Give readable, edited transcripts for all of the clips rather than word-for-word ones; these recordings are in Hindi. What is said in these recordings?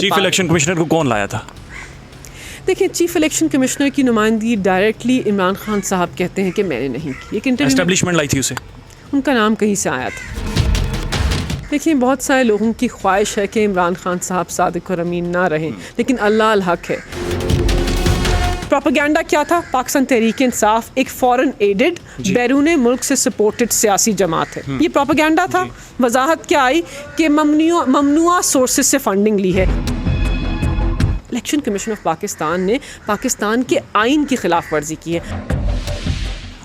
चीफ इलेक्शन कमिश्नर को कौन लाया था? देखिए, चीफ इलेक्शन कमिश्नर की नुमाइंदगी डायरेक्टली इमरान खान साहब कहते हैं कि मैंने नहीं की। एक इंटरव्यू एस्टेब्लिशमेंट लाई थी उसे, उनका नाम कहीं से आया था। देखिए, बहुत सारे लोगों की ख्वाहिश है कि इमरान खान साहब सादिक और अमीन ना रहें, लेकिन अल्लाह अल हक है। प्रोपेगेंडा क्या था? पाकिस्तान तहरीक इंसाफ एक फॉरेन एडेड बैरून मुल्क से सपोर्टेड सियासी जमात है। ये प्रोपेगेंडा था। वजाहत क्या आई कि ममनुआ सोर्सेज से फंडिंग ली है। इलेक्शन कमीशन ऑफ पाकिस्तान ने पाकिस्तान के आइन की खिलाफ वर्जी की है।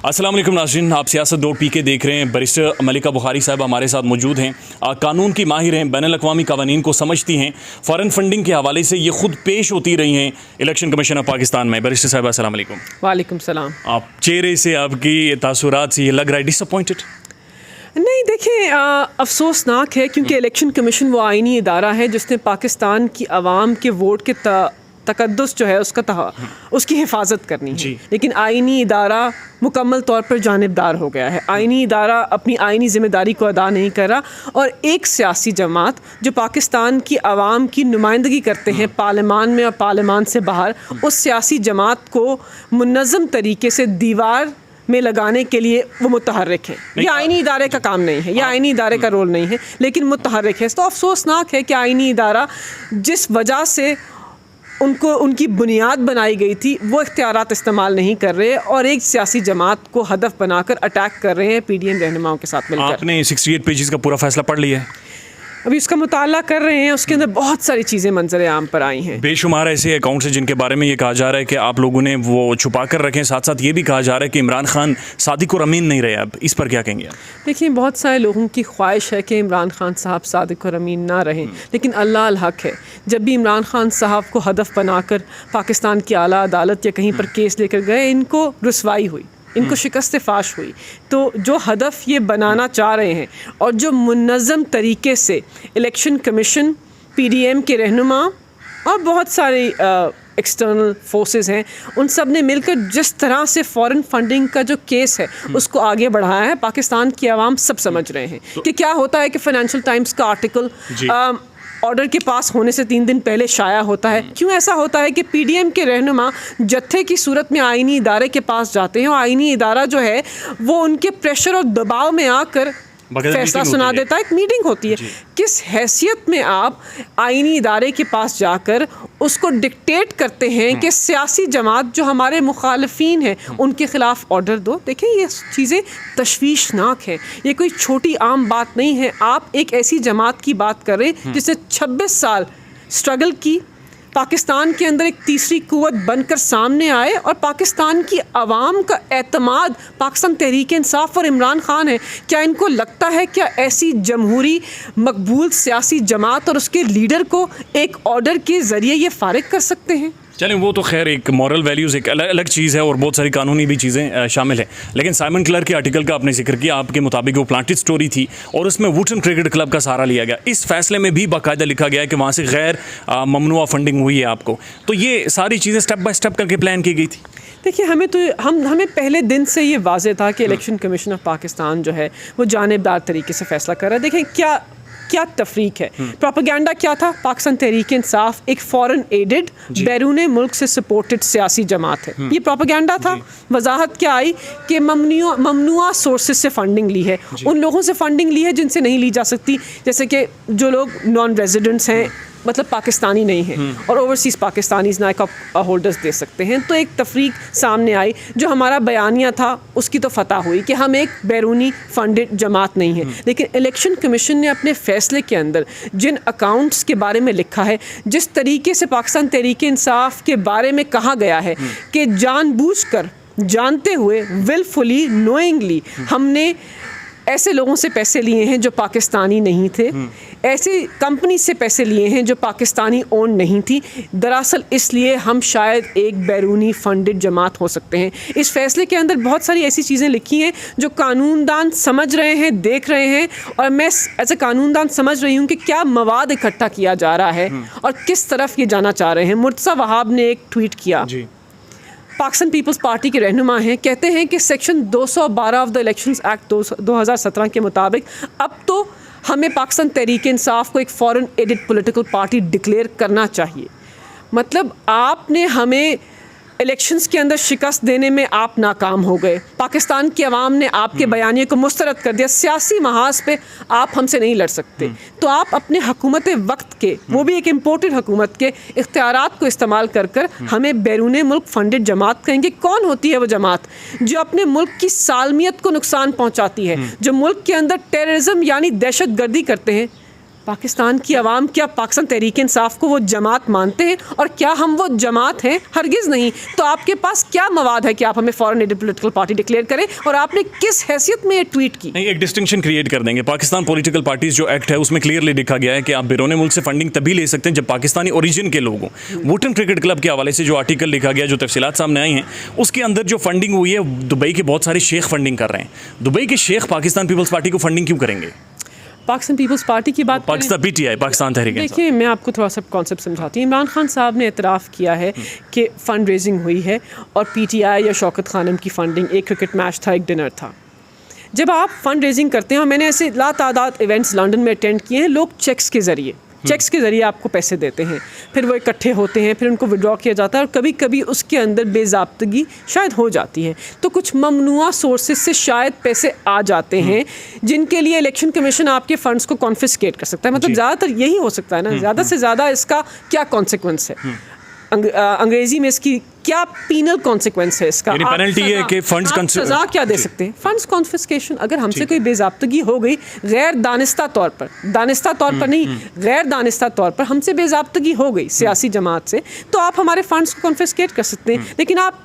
अस्सलाम वालेकुम नाज़रीन, आप सियासत दौड़ पी के देख रहे हैं। बैरिस्टर मलिका बुखारी साहब हमारे साथ मौजूद हैं। कानून की माहिर हैं, बैनुल अक़वामी कवानीन को समझती हैं। फ़ॉरेन फंडिंग के हवाले से ये खुद पेश होती रही हैं इलेक्शन कमीशन ऑफ पाकिस्तान में। बैरिस्टर साहब अस्सलाम वालेकुम। वालेकुम सलाम। आप चेहरे से, आपकी तासुरात से ये लग रहा है डिसअपॉइंटेड? नहीं, देखिए, अफसोसनाक है क्योंकि इलेक्शन कमीशन वो आइनी इदारा है जिसने पाकिस्तान की आवाम के वोट के तकद्दुस जो है उसकी हिफाजत करनी है। लेकिन आइनी इदारा मुकम्मल तौर पर जानिबदार हो गया है। आइनी इदारा अपनी आइनी ज़िम्मेदारी को अदा नहीं कर रहा, और एक सियासी जमात जो पाकिस्तान की आवाम की नुमाइंदगी करते हैं पार्लियामान में और पार्लियामान से बाहर, उस सियासी जमात को मुनज़्ज़म तरीके से दीवार में लगाने के लिए वो मुतहर्रिक है। ये आइनी इदारे का काम नहीं है, ये आइनी इदारे का रोल नहीं है, लेकिन मुतहर्रिक है। तो अफसोसनाक है कि आइनी इदारा जिस वजह से उनकी बुनियाद बनाई गई थी वो इख्तियारात इस्तेमाल नहीं कर रहे, और एक सियासी जमात को हदफ बनाकर अटैक कर रहे हैं PDM रहनुमाओं के साथ मिलकर। आपने 68 पेजेस का पूरा फैसला पढ़ लिया है? अभी उसका मुताला कर रहे हैं। उसके अंदर बहुत सारी चीज़ें मंजर आम पर आई हैं। बेशुमार ऐसे अकाउंट्स हैं जिनके बारे में ये कहा जा रहा है कि आप लोगों ने वो छुपा कर रखे हैं। साथ साथ ये भी कहा जा रहा है कि इमरान खान सादिक और अमीन नहीं रहे। अब इस पर क्या कहेंगे आप? देखिए, बहुत सारे लोगों की ख्वाहिश है कि इमरान खान साहब सादिक और अमीन ना रहें, लेकिन अल्लाह अल हक है। जब भी इमरान खान साहब को हदफ बनाकर पाकिस्तान की आला अदालत या कहीं पर केस लेकर गए, इनको रुसवाई हुई, इनको शिकस्त फाश हुई। तो जो हदफ ये बनाना चाह रहे हैं और जो मुनज़्ज़म तरीके से इलेक्शन कमीशन, PDM के रहनुमा और बहुत सारे एक्सटर्नल फोर्सेस हैं, उन सब ने मिलकर जिस तरह से फॉरेन फंडिंग का जो केस है उसको आगे बढ़ाया है, पाकिस्तान की आवाम सब समझ रहे हैं कि क्या होता है कि फाइनेंशियल टाइम्स का आर्टिकल ऑर्डर के पास होने से 3 दिन पहले शाया होता है। क्यों ऐसा होता है कि PDM के रहनुमा जत्थे की सूरत में आइनी इदारे के पास जाते हैं, और आइनी इदारा जो है वो उनके प्रेशर और दबाव में आकर फैसला सुना देता है। एक मीटिंग होती है। किस हैसियत में आप आइनी इदारे के पास जाकर उसको डिक्टेट करते हैं कि सियासी जमात जो हमारे मुखालफीन हैं उनके ख़िलाफ़ ऑर्डर दो? देखें, ये चीज़ें तशवीशनाक है। ये कोई छोटी आम बात नहीं है। आप एक ऐसी जमात की बात कर रहे हैं जिसने 26 साल स्ट्रगल की, पाकिस्तान के अंदर एक तीसरी कुव्वत बनकर सामने आए, और पाकिस्तान की आवाम का एतमाद पाकिस्तान तहरीक इंसाफ और इमरान खान है। क्या इनको लगता है क्या ऐसी जमहूरी मकबूल सियासी जमात और उसके लीडर को एक ऑर्डर के ज़रिए ये फारिग कर सकते हैं? चलें, वो तो खैर एक मॉरल वैल्यूज़ एक अलग चीज़ है, और बहुत सारी कानूनी भी चीज़ें शामिल हैं। लेकिन साइमन क्लर्क के आर्टिकल का आपने जिक्र किया, आपके मुताबिक वो प्लांटेड स्टोरी थी और उसमें वुटन क्रिकेट क्लब का सहारा लिया गया। इस फैसले में भी बाकायदा लिखा गया है कि वहाँ से गैर ममनुआ फंडिंग हुई है आपको। तो ये सारी चीज़ें स्टेप बाय स्टेप करके प्लान की गई थी। देखिए, हमें पहले दिन से ये वाज़ेह था कि इलेक्शन कमीशन ऑफ पाकिस्तान जो है वो जानिबदार तरीके से फ़ैसला कर रहा है। देखें, क्या तफरीक है। प्रोपेगेंडा क्या था? पाकिस्तान तहरीक इंसाफ एक फॉरेन एडेड बैरून मुल्क से सपोर्टेड सियासी जमात है। ये प्रोपेगेंडा था। वजाहत क्या आई कि ममनुआ सोर्सेज से फंडिंग ली है। उन लोगों से फंडिंग ली है जिनसे नहीं ली जा सकती, जैसे कि जो लोग नॉन रेजिडेंट्स हैं, मतलब पाकिस्तानी नहीं हैं, और ओवरसीज़ पाकिस्तानीज़ नाइका होल्डर्स दे सकते हैं। तो एक तफरीक सामने आई। जो हमारा बयानिया था उसकी तो फतह हुई कि हम एक बैरूनी फंडेड जमात नहीं है। लेकिन इलेक्शन कमीशन ने अपने फैसले के अंदर जिन अकाउंट्स के बारे में लिखा है, जिस तरीके से पाकिस्तान तहरीक इंसाफ के बारे में कहा गया है कि जानबूझकर, जानते हुए, विलफुली, नोइंगली हमने ऐसे लोगों से पैसे लिए हैं जो पाकिस्तानी नहीं थे, ऐसी कंपनी से पैसे लिए हैं जो पाकिस्तानी ओन नहीं थी, दरअसल इसलिए हम शायद एक बैरूनी फंडेड जमात हो सकते हैं। इस फैसले के अंदर बहुत सारी ऐसी चीज़ें लिखी हैं जो कानूनदान समझ रहे हैं, देख रहे हैं, और मैं एज ए कानूनदान समझ रही हूँ कि क्या मवाद इकट्ठा किया जा रहा है और किस तरफ ये जाना चाह रहे हैं। मुर्तज़ा वहाब ने एक ट्वीट किया, पाकिस्तान पीपल्स पार्टी के रहनुमा हैं, कहते हैं कि section 212 of the elections act 2017 के मुताबिक अब तो हमें पाकिस्तान तहरीक इंसाफ को एक foreign aided political party declare करना चाहिए। मतलब आपने हमें इलेक्शंस के अंदर शिकस्त देने में आप नाकाम हो गए, पाकिस्तान की आवाम ने आपके बयानिए को मुस्तरद कर दिया, सियासी महाज पे आप हमसे नहीं लड़ सकते, तो आप अपने हुकूमत वक्त के, वो भी एक इम्पोर्टेड हुकूमत के इख्तियारात को इस्तेमाल कर कर हमें बैरून मुल्क फंडेड जमात कहेंगे। कौन होती है वो जमात जो अपने मुल्क की सालमियत को नुकसान पहुँचाती है, जो मुल्क के अंदर टेररिज्म यानी दहशत गर्दी करते हैं? पाकिस्तान की आवाम क्या पाकिस्तान तहरीक इंसाफ को वो जमात मानते हैं? और क्या हम वो जमात हैं? हरगिज़ नहीं। तो आपके पास क्या मवाद है कि आप हमें foreign aided political party declare करें? और आपने किस हैसियत में ये ट्वीट की? नहीं, एक डिस्टिंक्शन क्रिएट कर देंगे। पाकिस्तान पॉलिटिकल पार्टीज जो एक्ट है उसमें क्लियरली लिखा गया है कि आप बैरून मुल्क से फंडिंग तभी ले सकते हैं जब पाकिस्तानी ओरिजिन के लोग हों। वुटन क्रिकेट क्लब के हवाले से जो आर्टिकल लिखा गया, जो तफसीलात सामने आई हैं, उसके अंदर जो फंडिंग हुई है, दुबई के बहुत सारे शेख फंडिंग कर रहे हैं। दुबई के शेख पाकिस्तान पीपल्स पार्टी को फंडिंग क्यों करेंगे? पाकिस्तान पीपल्स पार्टी की बात पाकिस्तान पीटीआई, पाकिस्तान तहरीक इंसाफ। देखिए, मैं आपको थोड़ा सा कॉन्सेप्ट समझाती हूँ। इमरान खान साहब ने इतराफ़ किया है कि फ़ंड रेजिंग हुई है और पीटीआई या शौकत खानम की फ़ंडिंग, एक क्रिकेट मैच था, एक डिनर था। जब आप फ़ंड रेजिंग करते हैं, और मैंने ऐसे लातादाद इवेंट्स लंदन में अटेंड किए हैं, लोग चेक्स के ज़रिए आपको पैसे देते हैं, फिर वो इकट्ठे होते हैं, फिर उनको विड्रॉ किया जाता है, और कभी कभी उसके अंदर बेज़ाब्तगी शायद हो जाती है, तो कुछ ममनुआ सोर्सेज से शायद पैसे आ जाते हैं जिनके लिए इलेक्शन कमीशन आपके फ़ंड्स को कॉन्फिस्केट कर सकता है। मतलब ज़्यादातर यही हो सकता है ना, ज़्यादा से ज़्यादा इसका क्या कॉन्सिक्वेंस है, अंग्रेजी में इसकी क्या पीनल कॉन्सिक्वेंस है इसका? पेनल्टी है कि फंड्स सजा क्या दे सकते हैं? Funds confiscation. अगर हमसे कोई बेज़ाब्तगी हो गई गैर दानिस्ता तौर पर, दानिस्ता तौर पर नहीं, गैर दानिस्ता तौर पर हमसे बेज़ाब्तगी हो गई सियासी जमात से, तो आप हमारे फंड्स को कॉन्फिस्केट कर सकते हैं। लेकिन आप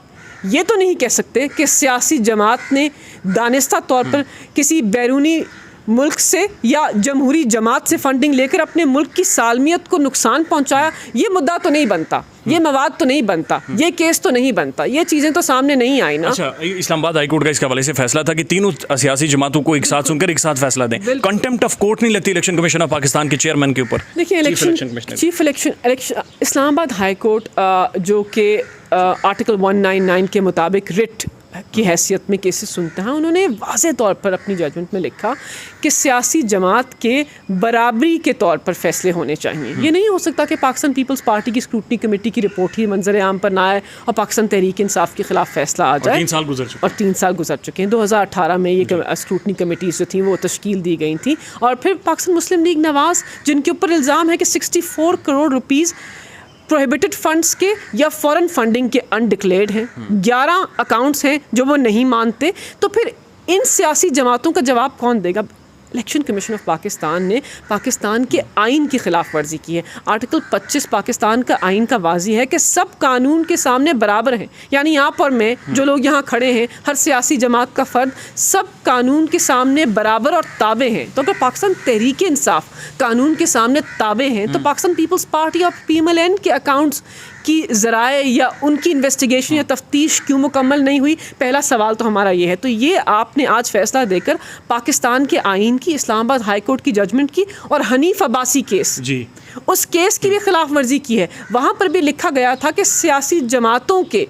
ये तो नहीं कह सकते कि सियासी जमात ने दानिस्ता तौर पर किसी बैरूनी मुल्क से या जमहूरी जमात से फंडिंग लेकर अपने मुल्क की सालमियत को नुकसान पहुंचाया। ये मुद्दा तो नहीं बनता, ये मवाद तो नहीं बनता, ये केस तो नहीं बनता, ये चीज़ें तो सामने नहीं आई ना। अच्छा, इस्लामाबाद हाई कोर्ट का इसके हवाले से फैसला था कि तीनों सियासी जमातों को एक साथ सुनकर एक साथ फैसला दें। कंटेम्प्ट ऑफ कोर्ट नहीं लगती इलेक्शन कमीशन ऑफ पाकिस्तान के चेयरमैन के ऊपर? देखिए, chief election Islamabad high court जो कि आर्टिकल 199 के मुताबिक रिट की हैसियत में केसेस सुनते हैं, उन्होंने वाज़े तौर पर अपनी जजमेंट में लिखा कि सियासी जमात के बराबरी के तौर पर फैसले होने चाहिए। ये नहीं हो सकता कि पाकिस्तान पीपल्स पार्टी की स्क्रूटनी कमेटी की रिपोर्ट ही मंजर आम पर ना आए और पाकिस्तान तहरीक इंसाफ के खिलाफ फैसला आ जाए। 3 साल गुजर चुके और 3 साल गुजर चुके हैं। 2018 में ये स्क्रूटनी कमेटीज़ जो थी वो तश्कील दी गई थी, और फिर पाकिस्तान मुस्लिम लीग नवाज़, जिनके ऊपर इल्ज़ाम है कि 64 करोड़ रुपीज़ प्रोहिबिटेड फंड्स के या फॉरेन फंडिंग के अनडिक्लेयर्ड हैं, 11 अकाउंट्स हैं जो वो नहीं मानते, तो फिर इन सियासी जमातों का जवाब कौन देगा? इलेक्शन कमीशन ऑफ पाकिस्तान ने पाकिस्तान के आइन की खिलाफ वर्जी की है। आर्टिकल 25 पाकिस्तान का आइन का वाजी है कि सब कानून के सामने बराबर हैं, यानी आप और मैं जो लोग यहाँ खड़े हैं, हर सियासी जमात का फ़र्द, सब कानून के सामने बराबर और ताबे हैं। तो अगर पाकिस्तान तहरीक इंसाफ कानून के सामने ताबे हैं, तो पाकिस्तान पीपल्स पार्टी और PMLN के अकाउंट्स की ज़राए या उनकी इन्वेस्टिगेशन या तफ्तीश क्यों मुकम्मल नहीं हुई? पहला सवाल तो हमारा ये है। तो ये आपने आज फैसला देकर पाकिस्तान के आइन की, इस्लामाबाद हाई कोर्ट की जजमेंट की, और हनीफ अब्बासी केस जी, उस केस की भी खिलाफ वर्जी की है। वहाँ पर भी लिखा गया था कि सियासी जमातों के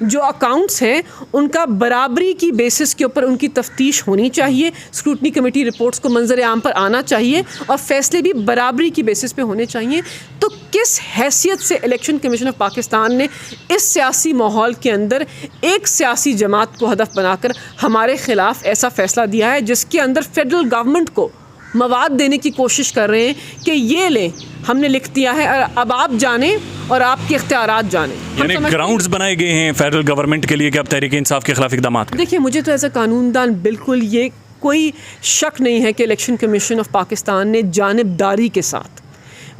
जो अकाउंट्स हैं उनका बराबरी की बेसिस के ऊपर उनकी तफ्तीश होनी चाहिए, स्क्रूटनी कमेटी रिपोर्ट्स को मंजर आम पर आना चाहिए, और फैसले भी बराबरी की बेसिस पे होने चाहिए। तो किस हैसियत से इलेक्शन कमीशन ऑफ पाकिस्तान ने इस सियासी माहौल के अंदर एक सियासी जमात को हदफ बनाकर हमारे ख़िलाफ़ ऐसा फ़ैसला दिया है, जिसके अंदर फेडरल गवर्नमेंट को मवाद देने की कोशिश कर रहे हैं कि ये लें, हमने लिख दिया है, अब आप जानें और आपके इख्तियारात जानें। यानी ग्राउंड्स बनाए गए हैं फेडरल गवर्नमेंट के लिए कि अब तहरीक इंसाफ के खिलाफ इक़दाम करें। देखिए, मुझे तो एज अ कानूनदान बिल्कुल ये कोई शक नहीं है कि इलेक्शन कमीशन ऑफ पाकिस्तान ने जानिबदारी के साथ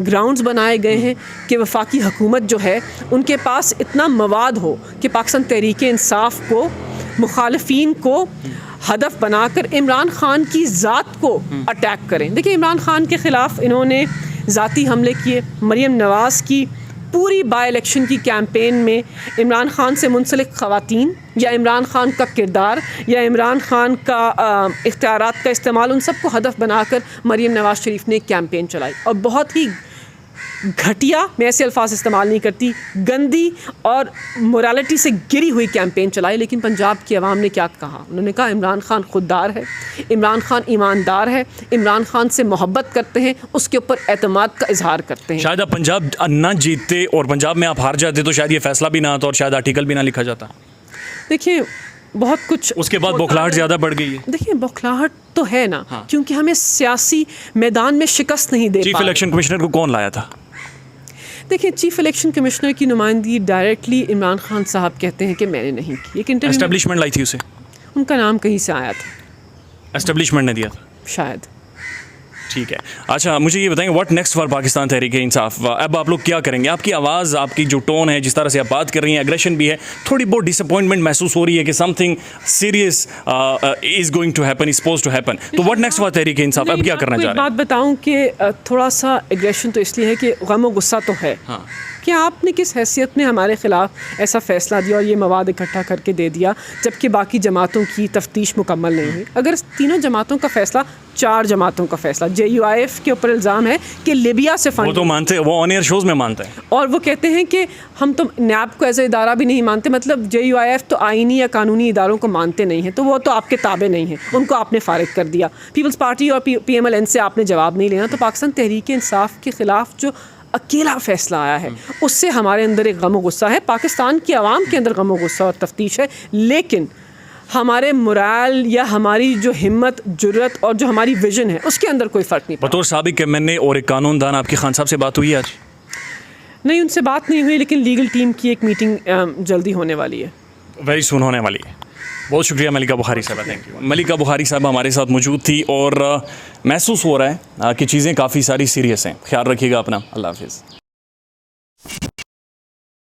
ग्राउंड्स बनाए गए हैं कि वफाकी हुकूमत जो है उनके पास इतना मवाद हो कि पाकिस्तान तहरीक इंसाफ को, मुखालफीन को हदफ बनाकर इमरान खान की ज़ात को अटैक करें। देखिए, इमरान खान के ख़िलाफ़ इन्होंने ज़ाती हमले किए। मरीम नवाज़ की पूरी बाई इलेक्शन की कैंपेन में इमरान खान से मुंसलिक ख़वातीन या इमरान खान का किरदार या इमरान खान का इख्तियारात का इस्तेमाल, उन सब को हदफ बनाकर मरीम नवाज़ शरीफ ने एक कैंपेन चलाई, और बहुत ही घटिया, मैं ऐसे अल्फाज इस्तेमाल नहीं करती, गंदी और मोरालिटी से गिरी हुई कैंपेन चलाई। लेकिन पंजाब की आवाम ने क्या कहा? उन्होंने कहा इमरान खान खुददार है, इमरान खान ईमानदार है, इमरान खान से मोहब्बत करते हैं, उसके ऊपर एतमाद का इजहार करते हैं। शायद आप पंजाब ना जीतते और पंजाब में आप हार जाते तो शायद ये फैसला भी ना आता और शायद आर्टिकल भी ना लिखा जाता। देखिए बहुत कुछ उसके बाद बौखलाहट ज़्यादा बढ़ गई है। देखिए बौखलाहट तो है ना, क्योंकि हमें सियासी मैदान में शिकस्त नहीं दे चीफ पा रहे। इलेक्शन कमिश्नर को कौन लाया था? देखिए चीफ इलेक्शन कमिश्नर की नुमाइंदगी डायरेक्टली इमरान खान साहब कहते हैं कि मैंने नहीं की। एक इंटरव्यू में एस्टेब्लिशमेंट लाई थी उसे, उनका नाम कहीं से आया था, एस्टेब्लिशमेंट ने दिया था। शायद। ठीक है, अच्छा मुझे ये बताएंगे what next for Pakistan Tehreek Insaf? अब आप लोग क्या करेंगे? आपकी आवाज़, आपकी जो टोन है, जिस तरह से आप बात कर रही हैं, एग्रेशन भी है, थोड़ी बहुत डिसअपॉइंटमेंट महसूस हो रही है कि something serious is going to happen, is suppose to happen. तो what next for Tehreek Insaf? अब क्या करना चाह रहे हैं? बात बताऊं कि थोड़ा सा एग्रेशन तो इसलिए है कि गम और गुस्सा तो है कि आपने किस हैसियत में हमारे ख़िलाफ़ ऐसा फ़ैसला दिया और ये मवाद इकट्ठा करके दे दिया, जबकि बाकी जमातों की तफ्तीश मुकम्मल नहीं हुई। अगर तीनों जमातों का फ़ैसला, 4 जमातों का फ़ैसला, JUIF के ऊपर इल्ज़ाम है कि लिबिया से वो फंड, तो मानते हैं, वो ऑन एयर शोज़ में मानते हैं, और वो कहते हैं कि हम तो नैब को एज ए इदारा भी नहीं मानते, मतलब JUIF तो आइनी या कानूनी इदारों को मानते नहीं हैं, तो वो तो आपके ताबे नहीं हैं, उनको आपने फ़ारिग कर दिया। पीपल्स पार्टी और PMLN से आपने जवाब नहीं लेना। तो पाकिस्तान तहरीक इंसाफ के ख़िलाफ़ जो अकेला फ़ैसला आया है उससे हमारे अंदर एक गम और गुस्सा है, पाकिस्तान की आवाम के अंदर गम और गुस्सा और तफ्तीश है, लेकिन हमारे मोराल या हमारी जो हिम्मत, जुर्रत और जो हमारी विजन है उसके अंदर कोई फ़र्क नहीं पड़ा। बतौर साबिक MNA और एक कानूनदान आपकी खान साहब से बात हुई आज? नहीं, उनसे बात नहीं हुई, लेकिन लीगल टीम की एक मीटिंग जल्दी होने वाली है, वेरी सुन होने वाली है। बहुत शुक्रिया मलिका बुखारी साहब, थैंक यू। मलिका बुखारी साहब हमारे साथ मौजूद थी और महसूस हो रहा है कि चीज़ें काफ़ी सारी सीरियस हैं। ख्याल रखिएगा अपना, अल्लाह हाफिज़।